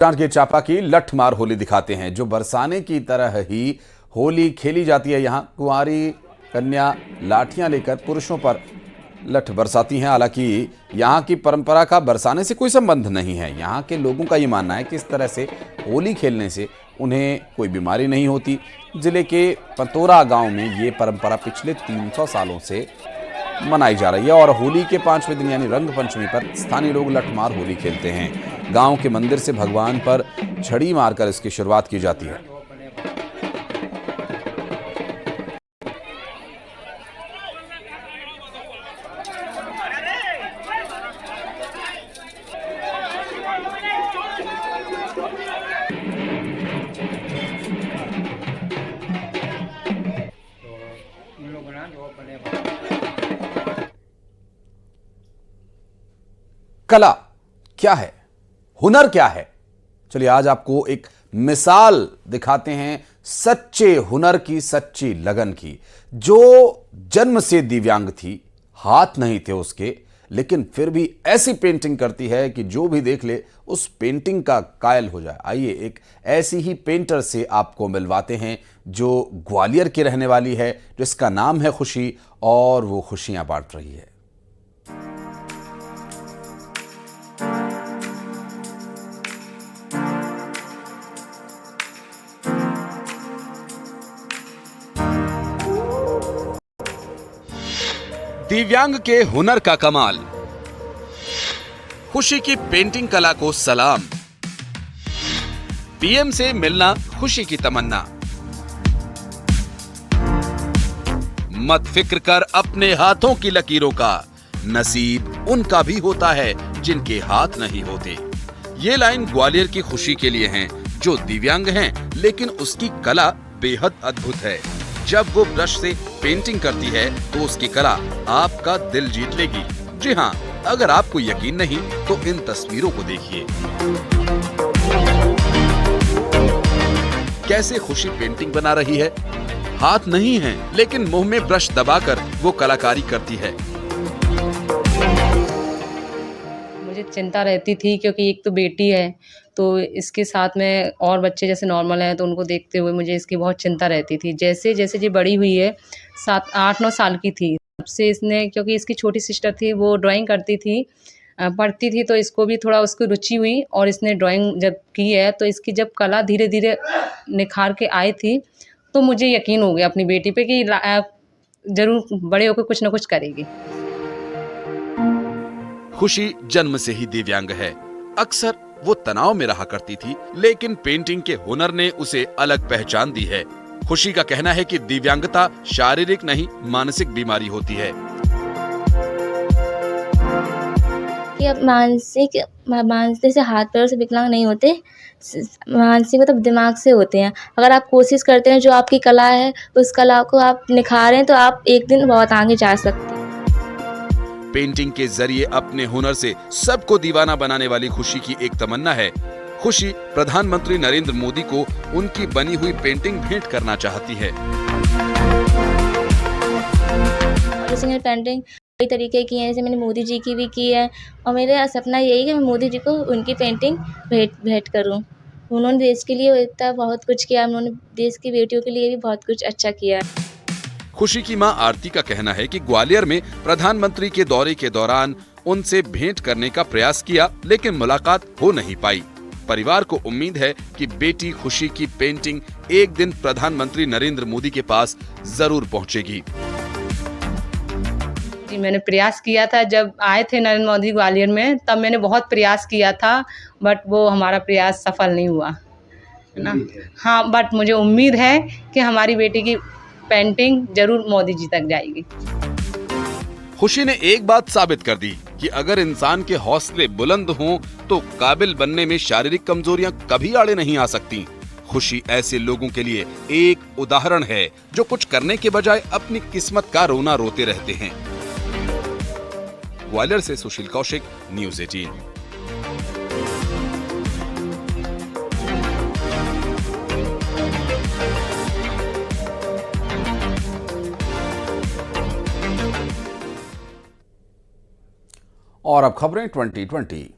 जांजगीर चांपा की लठमार होली दिखाते हैं, जो बरसाने की तरह ही होली खेली जाती है। यहाँ कुंवारी कन्या लाठियां लेकर पुरुषों पर लठ बरसाती हैं। हालांकि यहाँ की परंपरा का बरसाने से कोई संबंध नहीं है। यहाँ के लोगों का ये मानना है कि इस तरह से होली खेलने से उन्हें कोई बीमारी नहीं होती। जिले के पतोरा गांव में ये परंपरा पिछले 300 सालों से मनाई जा रही है और होली के 5वें दिन यानी रंग पंचमी पर स्थानीय लोग लठमार होली खेलते हैं। गांव के मंदिर से भगवान पर छड़ी मारकर इसकी शुरुआत की जाती है। कला क्या है, हुनर क्या है, चलिए आज आपको एक मिसाल दिखाते हैं सच्चे हुनर की, सच्ची लगन की। जो जन्म से दिव्यांग थी, हाथ नहीं थे उसके, लेकिन फिर भी ऐसी पेंटिंग करती है कि जो भी देख ले उस पेंटिंग का कायल हो जाए। आइए एक ऐसी ही पेंटर से आपको मिलवाते हैं जो ग्वालियर की रहने वाली है, जिसका नाम है खुशी और वो खुशियां बांट रही है। दिव्यांग के हुनर का कमाल, खुशी की पेंटिंग कला को सलाम। पीएम से मिलना खुशी की तमन्ना। मत फिक्र कर अपने हाथों की लकीरों का, नसीब उनका भी होता है जिनके हाथ नहीं होते। ये लाइन ग्वालियर की खुशी के लिए हैं, जो दिव्यांग हैं लेकिन उसकी कला बेहद अद्भुत है। जब वो ब्रश से पेंटिंग करती है तो उसकी कला आपका दिल जीत लेगी। जी हाँ, अगर आपको यकीन नहीं तो इन तस्वीरों को देखिए। कैसे खुशी पेंटिंग बना रही है। हाथ नहीं है लेकिन मुंह में ब्रश दबाकर वो कलाकारी करती है। मुझे चिंता रहती थी क्योंकि एक तो बेटी है, तो इसके साथ में और बच्चे जैसे नॉर्मल हैं तो उनको देखते हुए मुझे इसकी बहुत चिंता रहती थी। जैसे जैसे ये बड़ी हुई है, 8-9 साल की थी, तब से इसने, क्योंकि इसकी छोटी सिस्टर थी वो ड्राइंग करती थी, पढ़ती थी, तो इसको भी थोड़ा उसकी रुचि हुई और इसने ड्राइंग जब की है तो इसकी जब कला धीरे धीरे निखार के आई थी तो मुझे यकीन हो गया अपनी बेटी पे कि ज़रूर बड़े होकर कुछ ना कुछ करेगी। खुशी जन्म से ही दिव्यांग है। अक्सर वो तनाव में रहा करती थी, लेकिन पेंटिंग के हुनर ने उसे अलग पहचान दी है। खुशी का कहना है कि दिव्यांगता शारीरिक नहीं, मानसिक बीमारी होती है। कि अब मानसिक से हाथ पैरों से विकलांग नहीं होते, मानसिक मतलब दिमाग से होते हैं। अगर आप कोशिश करते हैं, जो आपकी कला है उस कला को आप निखारें तो आप एक दिन बहुत आगे जा सकते हैं। पेंटिंग के जरिए अपने हुनर से सबको दीवाना बनाने वाली खुशी की एक तमन्ना है। खुशी प्रधानमंत्री नरेंद्र मोदी को उनकी बनी हुई पेंटिंग भेंट करना चाहती है। उसने पेंटिंग कई तरीके की है, जैसे मैंने मोदी जी की भी की है और मेरा सपना यही है कि मैं मोदी जी को उनकी पेंटिंग भेंट करूं। उन्होंने देश के लिए इतना बहुत कुछ किया, उन्होंने देश की बेटियों के लिए भी बहुत कुछ अच्छा किया है। खुशी की मां आरती का कहना है कि ग्वालियर में प्रधानमंत्री के दौरे के दौरान उनसे भेंट करने का प्रयास किया, लेकिन मुलाकात हो नहीं पाई। परिवार को उम्मीद है कि बेटी खुशी की पेंटिंग एक दिन प्रधानमंत्री नरेंद्र मोदी के पास जरूर पहुंचेगी। जी, मैंने प्रयास किया था जब आए थे नरेंद्र मोदी ग्वालियर में, तब मैंने बहुत प्रयास किया था, बट वो हमारा प्रयास सफल नहीं हुआ, है ना। हाँ, बट मुझे उम्मीद है कि हमारी बेटी की पेंटिंग जरूर मोदी जी तक जाएगी। खुशी ने एक बात साबित कर दी कि अगर इंसान के हौसले बुलंद हों तो काबिल बनने में शारीरिक कमजोरियां कभी आड़े नहीं आ सकती। खुशी ऐसे लोगों के लिए एक उदाहरण है जो कुछ करने के बजाय अपनी किस्मत का रोना रोते रहते हैं। ग्वालियर से सुशील कौशिक, न्यूज़ 18। और अब खबरें 2020।